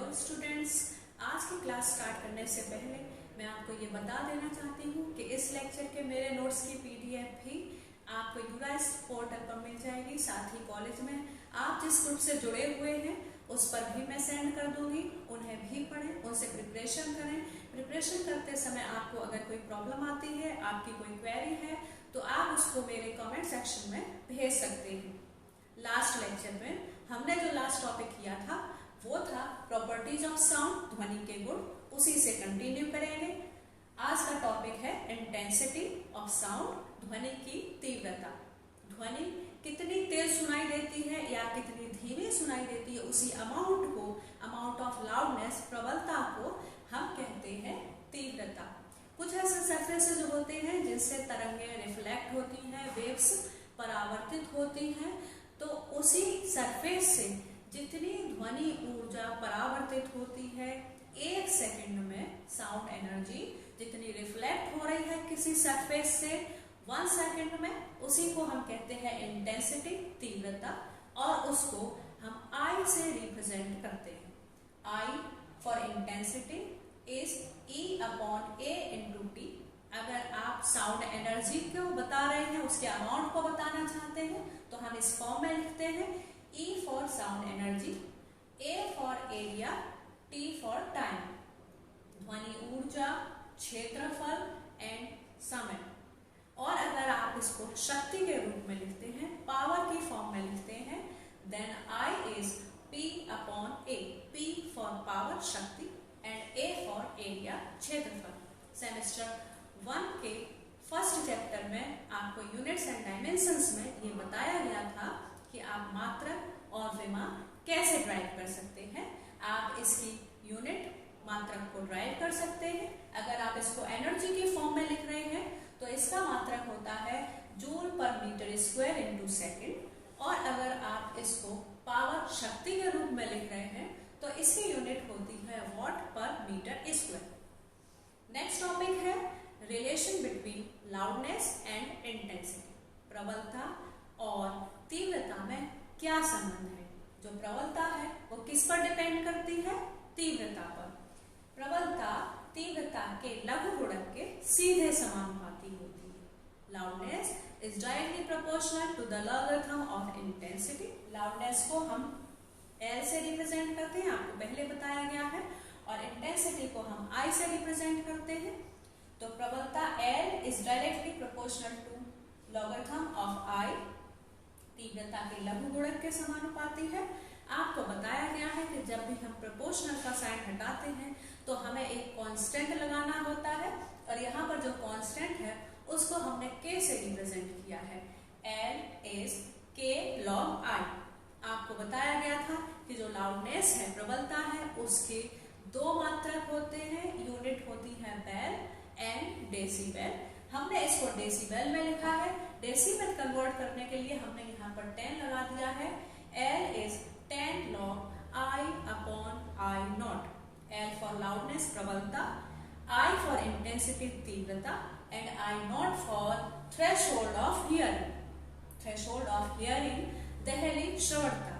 Hello students, आज की class start करने से पहले मैं आपको ये बता देना चाहती हूँ कि इस लेक्चर के मेरे नोट्स की पीडीएफ भी आपको यूगाइस पोर्टल पर मिल जाएगी। साथ ही कॉलेज में आप जिस ग्रुप से जुड़े हुए हैं उस पर भी मैं सेंड कर दूंगी। उन्हें भी पढ़ें, उनसे प्रिपरेशन करें। प्रिपरेशन करते समय आपको अगर कोई प्रॉब्लम आती है, आपकी कोई क्वेरी है, तो आप उसको मेरे कमेंट सेक्शन में भेज सकते हैं। लास्ट लेक्चर में हमने जो लास्ट टॉपिक किया था वो था प्रॉपर्टीज ऑफ साउंड, ध्वनि के गुण। उसी से कंटिन्यू करेंगे। आज का टॉपिक है इंटेंसिटी ऑफ साउंड, ध्वनि की तीव्रता। ध्वनि कितनी तेज सुनाई देती है या कितनी धीमी सुनाई देती है, उसी अमाउंट को, अमाउंट ऑफ लाउडनेस, प्रबलता को हम कहते हैं तीव्रता। कुछ ऐसे सरफेसेस होते हैं जिनसे तरंगें रिफ्लेक्ट होती हैं, वेव्स परावर्तित होती हैं, तो उसी सरफेस से जितनी ध्वनि ऊर्जा परावर्तित होती है, एक सेकंड में साउंड एनर्जी जितनी रिफ्लेक्ट हो रही है किसी सरफेस से 1 सेकंड में, उसी को हम कहते हैं इंटेंसिटी, तीव्रता। और उसको हम आई से रिप्रेजेंट करते हैं। I for intensity is E/A into T। अगर आप साउंड एनर्जी को बता रहे हैं, उसके अमाउंट को बताना चाहते हैं, तो हम इस फॉर्म में लिखते हैं E for sound energy, A for area, T for time. ध्वनि ऊर्जा, क्षेत्रफल एंड समय। और अगर आप इसको शक्ति के रूप में लिखते हैं, पावर की फॉर्म में लिखते हैं, then I is P/A। P for power, शक्ति, एंड A फॉर एरिया, क्षेत्रफल। सेमेस्टर 1 के फर्स्ट चैप्टर में आपको यूनिट्स एंड डायमेंशंस में ये बताया गया था कि आप मात्रक और विमाप कैसे ड्राइव कर सकते हैं। आप इसकी यूनिट मात्रक को ड्राइव कर सकते हैं। अगर आप इसको एनर्जी की फॉर्म में लिख रहे हैं तो इसका मात्रक होता है जूल पर मीटर स्क्वायर इंटू सेकेंड। और अगर आप इसको पावर, शक्ति के रूप में लिख रहे हैं तो इसकी यूनिट होती है वॉट पर मीटर स्क्वायर। नेक्स्ट टॉपिक है relation between loudness and intensity. प्रबलता और तीव्रता में क्या संबंध है? जो प्रबलता है वो किस पर डिपेंड करती है? तीव्रता पर। प्रबलता तीव्रता के लघुगुणक के सीधे समानुपाती होती है। Loudness is directly proportional to the logarithm of intensity. Loudness को हम L से रिप्रेजेंट करते हैं, आपको पहले बताया गया है, और इंटेंसिटी को हम I से रिप्रेजेंट करते हैं। तो प्रबलता L is directly proportional to logarithm of I। तीव्रता के लघुगुणक के समानुपाती है। आपको बताया गया है कि जब भी हम प्रोपोर्शनल का साइन हटाते हैं तो हमें एक कांस्टेंट लगाना होता है, और यहाँ पर जो कांस्टेंट है उसको हमने K से रिप्रेजेंट किया है। L is K log I। आपको बताया गया था कि जो लाउडनेस है, प्रबलता है, उसके 2 मात्रक होते हैं, यूनिट होती है बेल एंड डेसिबल। हमने इसको डेसिबल में लिखा है। डेसिबल कन्वर्ट करने के लिए हमने यहाँ पर 10 लगा दिया है। L is 10 log I/I0। L for loudness, प्रबलता, I फॉर इंटेंसिटी, तीव्रता, and I0 for threshold of hearing. Threshold of hearing, दहली श्रवणता।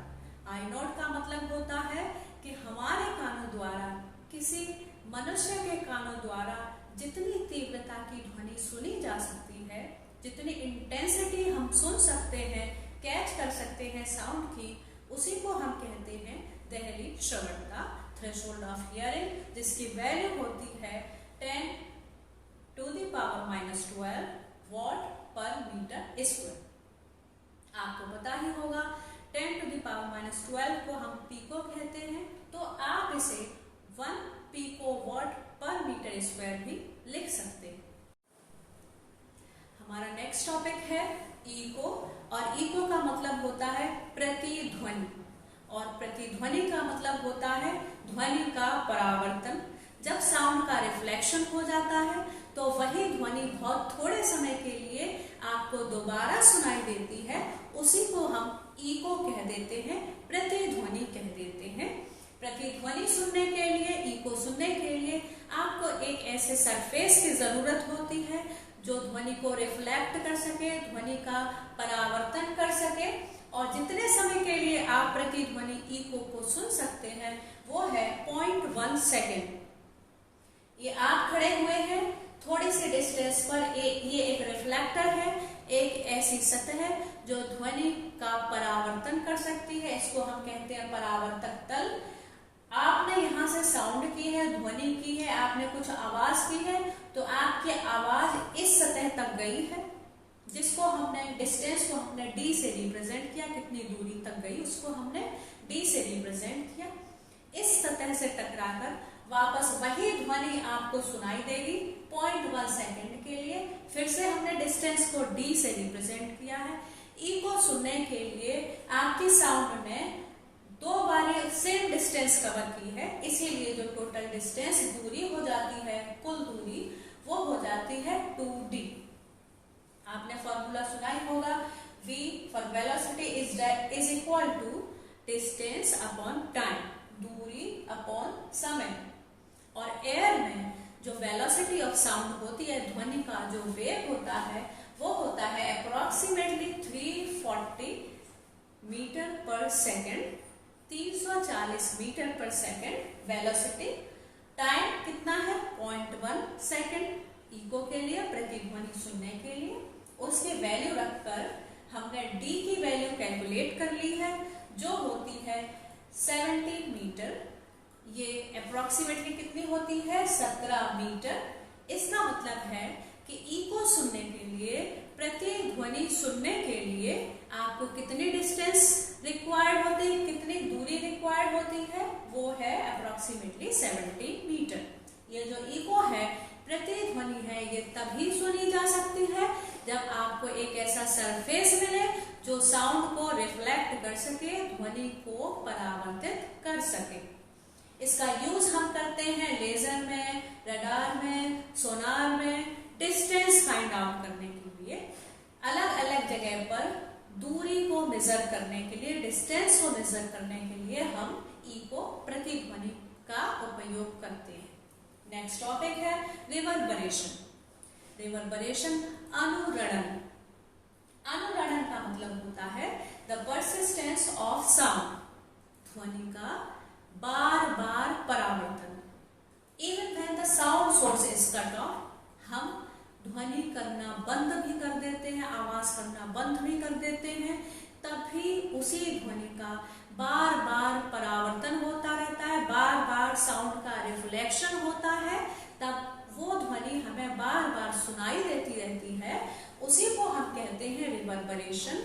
I0 का मतलब होता है कि हमारे कानों द्वारा, किसी मनुष्य के कानों द्वारा जितनी तीव्रता की ध्वनि सुनी जा सकती है, जितनी इंटेंसिटी हम सुन सकते हैं, कैच कर सकते हैं साउंड की, उसी को हम कहते हैं दहली श्रवणता, थ्रेशोल्ड ऑफ हियरिंग, जिसकी वैल्यू होती है 10⁻⁻12 वॉट पर मीटर स्क्वायर। आपको पता ही होगा 10⁻⁻12 को हम पीको कहते हैं, तो आप इसे 1 पीको वॉट पर मीटर स्क्वायर भी लिख सकते हैं। हमारा नेक्स्ट टॉपिक है इको, और इको का मतलब होता है प्रतिध्वनि, और प्रतिध्वनि का मतलब होता है ध्वनि का परावर्तन। जब साउंड का रिफ्लेक्शन हो जाता है तो वही ध्वनि बहुत थोड़े समय के लिए आपको दोबारा सुनाई देती है, उसी को हम इको कह देते हैं, प्रतिध्वनि कह देते हैं। प्रतिध्वनि सुनने के लिए, इको सुनने के लिए आपको एक ऐसे सरफेस की जरूरत होती है जो ध्वनि को रिफ्लेक्ट कर सके, ध्वनि का परावर्तन कर सके, और जितने समय के लिए आप प्रतिध्वनि इको को सुन सकते हैं वो है 0.1 सेकेंड। ये आप खड़े हुए हैं थोड़ी सी डिस्टेंस पर, ये एक रिफ्लेक्टर है, एक ऐसी सतह है जो ध्वनि का परावर्तन कर सकती है। इसको हम कहते हैं परावर्तक तल। आपने यहाँ से साउंड की है, ध्वनि की है, आपने कुछ आवाज की है, तो आपकी आवाज इस सतह तक गई है, जिसको हमने डिस्टेंस को हमने d से रिप्रेजेंट किया, कितनी दूरी तक गई उसको हमने d से रिप्रेजेंट किया। इस सतह से टकराकर वापस वही ध्वनि आपको सुनाई देगी 0.1 सेकेंड के लिए। फिर से हमने डिस्टेंस को d से रिप्रेजेंट किया है। ई को सुनने के लिए आपकी साउंड ने 2 बार सेम डिस्टेंस कवर की है, इसीलिए जो टोटल डिस्टेंस दूरी हो जाती है, कुल दूरी, वो हो जाती है 2d। आपने फॉर्मूला सुना ही होगा, v for velocity is equal to distance upon time, दूरी अपॉन समय। और एयर में जो वेलोसिटी ऑफ साउंड होती है, ध्वनि का जो वेग होता है, वो होता है अप्रोक्सीमेटली 340 मीटर पर सेकेंड, 340 मीटर पर सेकेंड वेलोसिटी। टाइम कितना है 0.1 सेकेंड इको के लिए, प्रतिध्वनि सुनने के लिए। उसकी वैल्यू रखकर हमने d की वैल्यू कैलकुलेट कर ली है, जो होती है 70 मीटर। ये अप्रोक्सीमेटली कितनी होती है 17 मीटर। इसका मतलब है कि ई को सुनने के लिए, प्रत्येक ध्वनि सुनने के लिए आपको कितनी डिस्टेंस रिक्वायर्ड होती है, कितनी दूरी रिक्वायर्ड होती है, वो है अप्रोक्सीमेटली 70 मीटर। ये जो इको है, प्रत्येक ध्वनि है, ये तभी सुनी जा सकती है जब आपको एक ऐसा सरफेस मिले जो साउंड को रिफ्लेक्ट कर सके, ध्वनि को परावर्तित कर सके। इसका यूज हम करते हैं लेजर में, रडार में, सोनार में, डिस्टेंस फाइंड आउट करने के लिए। अलग अलग जगह पर दूरी को मेजर करने के लिए, डिस्टेंस को मेजर करने के लिए हम इको, प्रतिध्वनि का उपयोग करते हैं। नेक्स्ट टॉपिक है रिवर्बरेशन। रिवर्बरेशन अनुरणन। अनुरणन का मतलब होता है द परसिस्टेंस ऑफ साउंड, ध्वनि का बार बार परावर्तन। Even when the sound source is cut off, हम ध्वनि करना बंद भी कर देते हैं, आवाज करना बंद भी कर देते हैं, तब भी उसी ध्वनि का बार बार परावर्तन होता रहता है, बार बार साउंड का रिफ्लेक्शन होता है, तब वो ध्वनि हमें बार बार सुनाई देती रहती है। उसी को हम कहते हैं रिवर्बरेशन,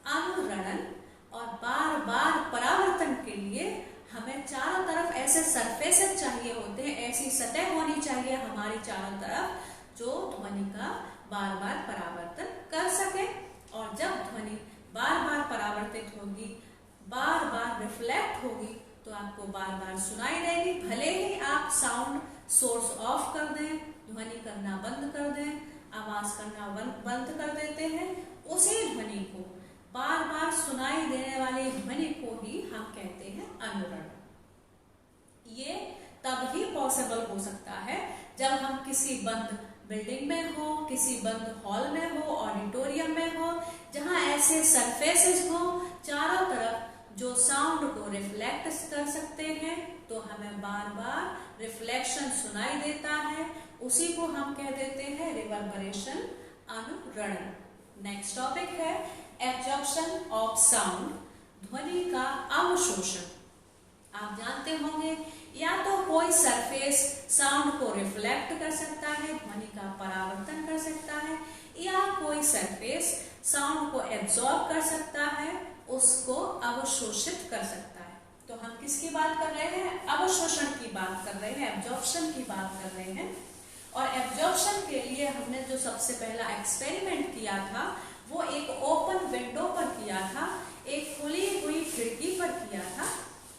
अनुरणन। और बार बार परावर्तन के लिए हमें चारों तरफ ऐसे सरफेसेस चाहिए होते हैं, ऐसी सतह होनी चाहिए हमारी चारों तरफ जो ध्वनि का बार बार परावर्तन कर सके। और जब ध्वनि बार बार परावर्तित होगी, बार बार रिफ्लेक्ट होगी, तो आपको बार बार सुनाई देगी। भले ही आप साउंड सोर्स ऑफ कर दें, ध्वनि करना बंद कर दें, आवाज करना बंद कर देते हैं, उसी ध्वनि को, बार बार सुनाई देने वाली ध्वनि को ही हम कहते हैं अनुरणन। ये तब ही पॉसिबल हो सकता है जब हम किसी बंद बिल्डिंग में हो, किसी बंद हॉल में हो, ऑडिटोरियम में हो, जहां ऐसे सरफेसेस हो चारों तरफ जो साउंड को रिफ्लेक्ट कर सकते हैं, तो हमें बार बार रिफ्लेक्शन सुनाई देता है। उसी को हम कह देते हैं रिवर्बरेशन, अनुरणन। नेक्स्ट टॉपिक है एब्जॉर्प्शन ऑफ साउंड, ध्वनि का अवशोषण। आप जानते होंगे, या तो कोई सरफेस साउंड को रिफ्लेक्ट कर सकता है, ध्वनि का परावर्तन कर सकता है, या कोई सरफेस साउंड को एब्जॉर्ब कर सकता है, उसको अवशोषित कर सकता है। तो हम किसकी बात कर रहे हैं? अवशोषण की बात कर रहे हैं, एब्जॉर्प्शन की बात कर रहे हैं। और एब्जॉर्प्शन के लिए हमने जो सबसे पहला एक्सपेरिमेंट किया था, वो एक ओपन विंडो पर किया था, एक खुली हुई खिड़की पर किया था।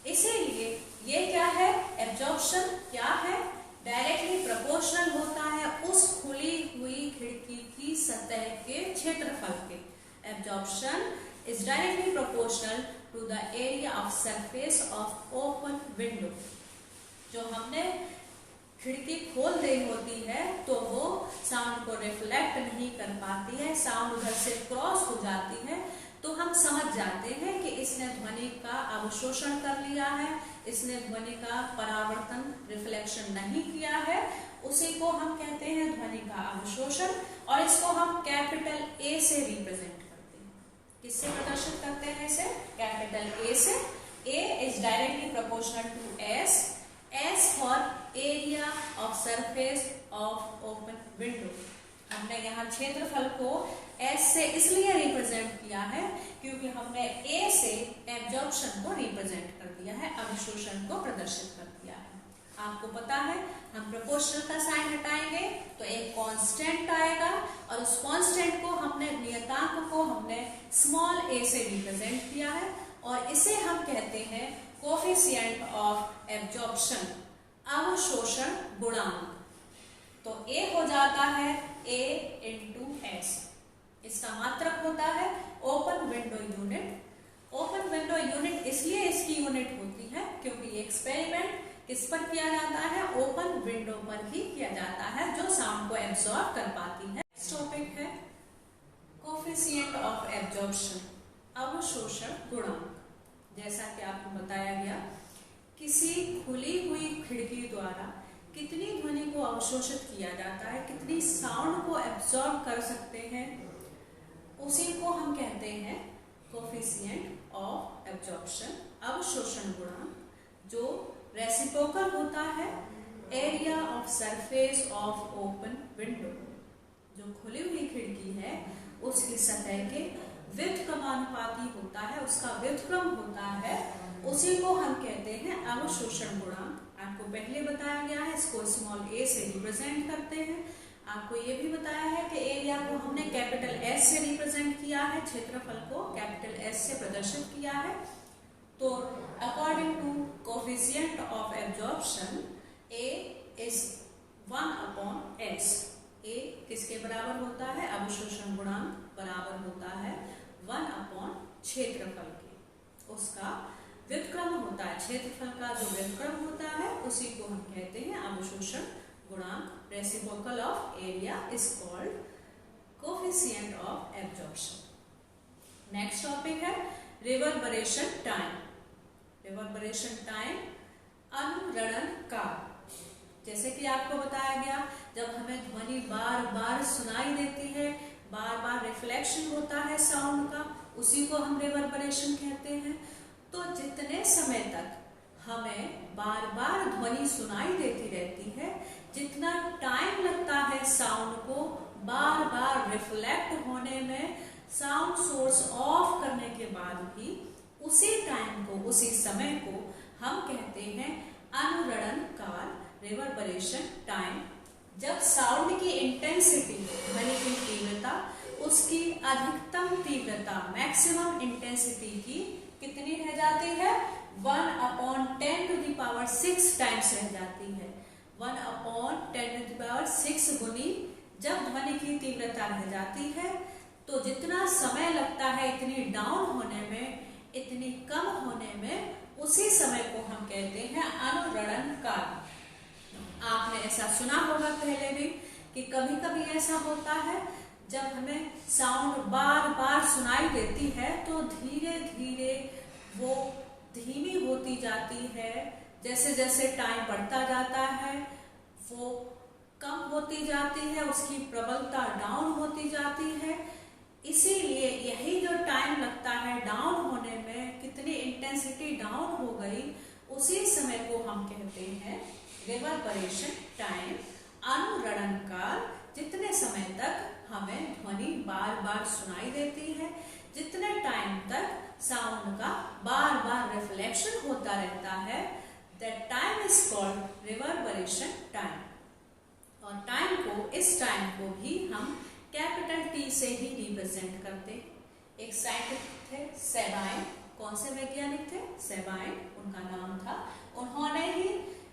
इसीलिए ये क्या है, एब्जॉर्प्शन क्या है, डायरेक्टली प्रोपोर्शनल होता है उस खुली हुई खिड़की की सतह के क्षेत्रफल के। Absorption is directly proportional to the area of surface of open window। जो हमने खिड़की खोल दी होती है तो वो साउंड को रिफ्लेक्ट नहीं कर पाती है, साउंड उधर से क्रॉस हो जाती है, तो हम समझ जाते हैं कि इसने ध्वनि का अवशोषण कर लिया है, इसने ध्वनि का परावर्तन रिफ्लेक्शन नहीं किया है, उसी को हम कहते हैं ध्वनि का अवशोषण। और इसको हम कैपिटल ए से रिप्रेजेंट करते हैं। किससे प्रदर्शित करते हैं इसे? कैपिटल ए से। A is directly proportional to S, S for area of surface of open window. हमने यहाँ क्षेत्रफल को S से इसलिए रिप्रेजेंट किया है क्योंकि हमने A से एब्जॉर्प्शन को रिप्रेजेंट कर दिया है, अवशोषण को प्रदर्शित कर दिया है। आपको पता है हम प्रोपोर्शनल का साइन हटाएंगे तो एक कांस्टेंट आएगा और उस कांस्टेंट को हमने नियतांक को हमने स्मॉल a से रिप्रेजेंट किया है और इसे हम कहते हैं कोफिशिएंट ऑफ एब्जॉर्प्शन, अवशोषण गुणांक। तो A हो जाता है A इंटू S। इसका मात्रक होता है open window unit. Open window unit इसलिए इसकी यूनिट होती है क्योंकि ये एक्सपेरिमेंट किस पर किया जाता है? ओपन विंडो पर ही किया जाता है जो साउंड को एब्सॉर्ब कर पाती है। नेक्स्ट टॉपिक है कोफिशिएंट ऑफ एब्जॉर्प्शन, अवशोषण गुणांक। जैसा कि आपको बताया गया, किसी खुली हुई खिड़की द्वारा कितनी ध्वनि को अवशोषित किया जाता है, कितनी साउंड को एब्सॉर्ब कर सकते हैं, उसी को हम कहते हैं कोफिशिएंट ऑफ एब्जॉर्प्शन, अवशोषण गुणांक, जो रेसिप्रोकल होता है area of surface of open window. जो खुली हुई खिड़की है उसकी सतह के व्युत्क्रमानुपाती होता है, उसका व्युत्क्रम होता है, उसी को हम कहते हैं अवशोषण गुणांक। आपको पहले बताया गया है, इसको स्मॉल a से रिप्रेजेंट करते हैं। आपको ये भी बताया है कि एरिया को हमने कैपिटल S से रिप्रेजेंट किया है, क्षेत्रफल को कैपिटल S से प्रदर्शित किया है। तो according to coefficient of absorption A is 1/S। A किसके बराबर होता है? अवशोषण गुणांक बराबर होता है 1/ क्षेत्रफल के। उसका व्युत्क्रम होता है, क्षेत्रफल का जो व्युत्क्रम होता है उसी को हम कहते हैं अवशोषण गुणांक। Reciprocal of area is called coefficient of absorption. Next topic है रिवर्बरेशन टाइम। रिवर्बरेशन टाइम, अनुरणन काल। जैसे कि आपको बताया गया, जब हमें ध्वनि बार बार सुनाई देती है, बार बार रिफ्लेक्शन होता है साउंड का, उसी को हम रिवर्बरेशन कहते हैं। तो जितने समय तक हमें बार बार ध्वनि सुनाई देती रहती है, जितना टाइम लगता है साउंड को बार बार रिफ्लेक्ट होने में, साउंड सोर्स ऑफ करने के बाद भी उसी टाइम को, उसी समय को हम कहते हैं अनुरणन काल, रिवर्बरेशन टाइम। जब साउंड की इंटेंसिटी, ध्वनि की तीव्रता, उसकी अधिकतम तीव्रता, मैक्सिमम इंटेंसिटी की कितनी रह जाती है? 1/10⁶ टाइम्स रह जाती है। 1/10⁶ गुनी जब ध्वनि की तीव्रता रह जाती है, तो जितना समय लगता है इतनी डाउन होने में, इतनी कम होने में, उसी समय को हम कहते हैं अनुरणन काल। आपने ऐसा सुना होगा पहले भी कि कभी कभी ऐसा होता है, जब हमें साउंड बार बार सुनाई देती है तो धीरे धीरे वो धीमी होती जाती है, जैसे जैसे टाइम बढ़ता जाता है वो कम होती जाती है, उसकी प्रबलता डाउन होती जाती है। इसीलिए यही जो टाइम लगता है डाउन होने में, कितनी इंटेंसिटी डाउन हो गई, उसी समय को हम कहते हैं रिवर्बरेशन टाइम, अनुरणन काल। जितने समय तक हमें ध्वनि बार बार सुनाई देती है, जितने टाइम तक साउंड का बार बार रिफ्लेक्शन होता रहता है, that time is called reverberation time. और टाइम को, इस टाइम को भी हम कैपिटल T से ही रिप्रेजेंट करते। एक साइंटिस्ट थे सेबाइन। कौन से वैज्ञानिक थे? सेबाइन उनका नाम था। उन्होंने ही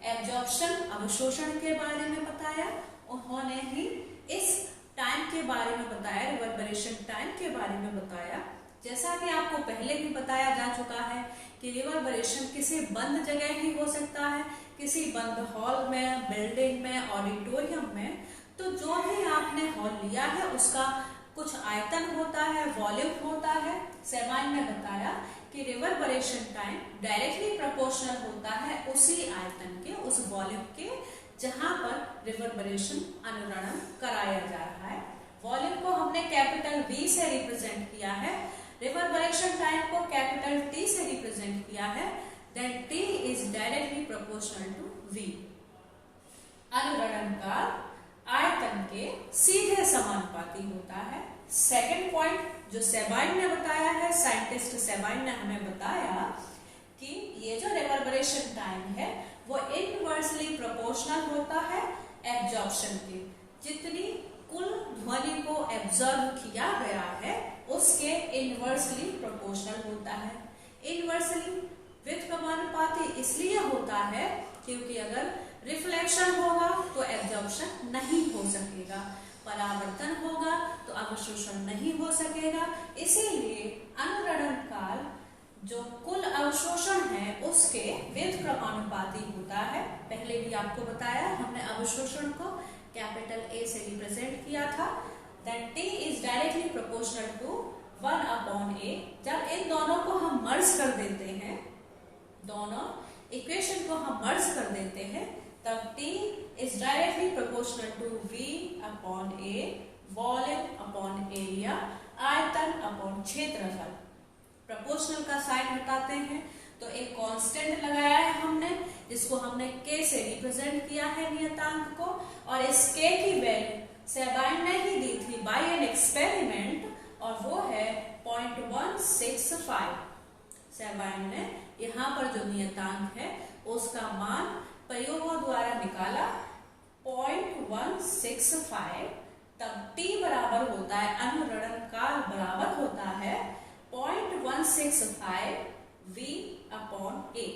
एब्जॉर्प्शन, अवशोषण के बारे में बताया, उन्होंने ही इस टाइम के बारे में बताया, रिवर्बरेशन टाइम के बारे में बताया। जैसा कि आपको पहले भी बताया जा चुका है कि रिवर्बरेशन किसी बंद जगह ही हो सकता है, किसी बंद हॉल में, बिल्डिंग में, ऑडिटोरियम में। तो जो भी आपने हॉल लिया है उसका कुछ आयतन होता है, वॉल्यूम होता है। सेबाइन ने बताया कि रिवर्बरेशन टाइम डायरेक्टली प्रोपोर्शनल होता है उसी आयतन के, उस वॉल्यूम के जहां पर रिवर्बरेशन अनुरणन कराया जा रहा है। वॉल्यूम को हमने कैपिटल V से रिप्रेजेंट किया है, रिवर्बरेशन टाइम को कैपिटल T से रिप्रेजेंट किया है, then T is directly proportional to V। अनुरणन का आयतन के सीधे समानुपाती होता है। सेकंड पॉइंट जो सेबाइन ने बताया है, साइंटिस्ट सेबाइन ने हमें बताया कि ये जो रिवर्बरेशन टाइम है वो इनवर्सली प्रोपोर्शनल होता है एब्जॉर्प्शन के। जितनी कुल ध्वनि को एब्जॉर्ब किया गया है उसके इनवर्सली प्रोपोर्शनल होता है। इनवर्सली व्युत्क्रमानुपाती इसलिए होता है क्योंकि अगर रिफ्लेक्शन होगा तो एब्जॉर्प्शन नहीं हो सकेगा, परावर्तन होगा तो अवशोषण नहीं हो सकेगा। इसीलिए अनुरणन काल जो कुल अवशोषण है उसके व्युत्क्रमानुपाती होता है। पहले भी आपको बताया हमने अवशोषण को कैपिटल A से रिप्रेजेंट किया था। Then T is directly proportional to 1/A। जब इन दोनों को हम मर्ज कर देते हैं, दोनों इक्वेशन को हम मर्ज कर देते हैं, तब T is directly proportional to V/A, volume area, आयतन क्षेत्रफल। प्रोपोर्शनल का साइन हटाते हैं तो एक कांस्टेंट लगाया है हमने, जिसको हमने K से रिप्रेजेंट किया है नियतांक को, और इस K की वैल्यू सेबाइन ने ही दी थी बाय एन एक्सपेरिमेंट, और वो है 0.165। सेबाइन ने यहाँ पर जो नियतांक है उसका मान प्रयोगों द्वारा निकाला 0.165। तब T बराबर होता है, अनुरणन काल बराबर होता है 0.165 V/A।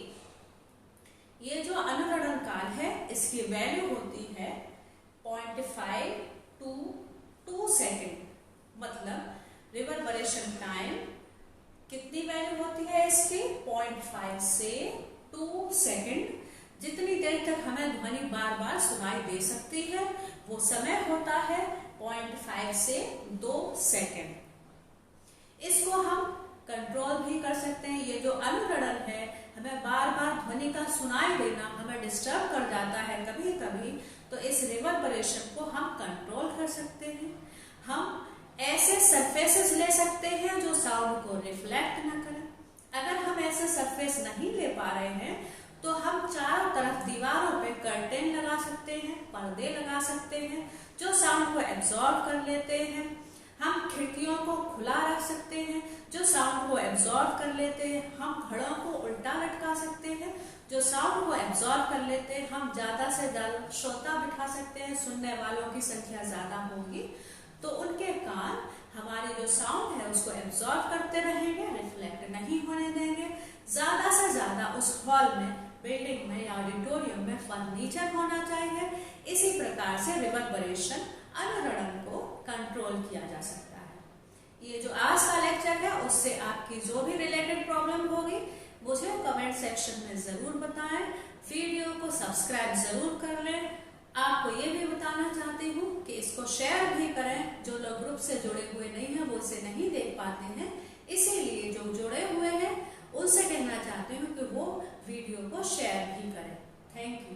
ये जो अनुरणन काल है इसकी वैल्यू होती है 0.5 to 2 सेकेंड। मतलब रिवर्बरेशन टाइम कितनी वैल्यू होती है इसकी? 0.5 से 2 सेकेंड। जितनी देर तक हमें ध्वनि बार बार सुनाई दे सकती है वो समय होता है 0.5 से 2 सेकेंड। इसको हम कंट्रोल भी कर सकते हैं। ये जो अनुरणन है, हमें बार बार ध्वनि का सुनाई देना हमें डिस्टर्ब कर जाता है कभी कभी, तो इस रिवर्बरेशन को हम कंट्रोल कर सकते हैं। हम ऐसे सरफेसेस ले सकते हैं जो साउंड को रिफ्लेक्ट न करें। अगर हम ऐसे सरफेस नहीं ले पा रहे हैं तो हम चारों तरफ दीवारों पे कर्टेन लगा सकते हैं, पर्दे लगा सकते हैं जो साउंड को एब्जॉर्ब कर लेते हैं। हम खिड़कियों को खुला रख सकते हैं जो साउंड को एब्जॉर्ब कर लेते हैं। हम घड़ों को उल्टा लटका सकते हैं जो साउंड को एब्जॉर्ब कर लेते हैं। हम ज्यादा से ज्यादा श्रोता बिठा सकते हैं, सुनने वालों की संख्या ज्यादा होगी तो उनके कान हमारी जो साउंड है उसको एब्जॉर्ब करते रहेंगे, रिफ्लेक्ट नहीं होने देंगे। ज्यादा से ज्यादा उस हॉल में, बिल्डिंग में या ऑडिटोरियम में फर्नीचर होना चाहिए। इसी प्रकार से रिवर्बरेशन अनुरणन को कंट्रोल किया जा सकता है। ये जो आज का लेक्चर है उससे आपकी जो भी रिलेटेड प्रॉब्लम होगी मुझे कमेंट सेक्शन में जरूर बताएं। वीडियो को सब्सक्राइब जरूर कर लें। आपको ये भी बताना चाहती हूँ कि इसको शेयर भी करें। जो लोग ग्रुप से जुड़े हुए नहीं हैं वो इसे नहीं देख पाते हैं, इसीलिए जो जुड़े हुए हैं उनसे कहना चाहती हूँ कि वो वीडियो को शेयर भी करें। Thank you.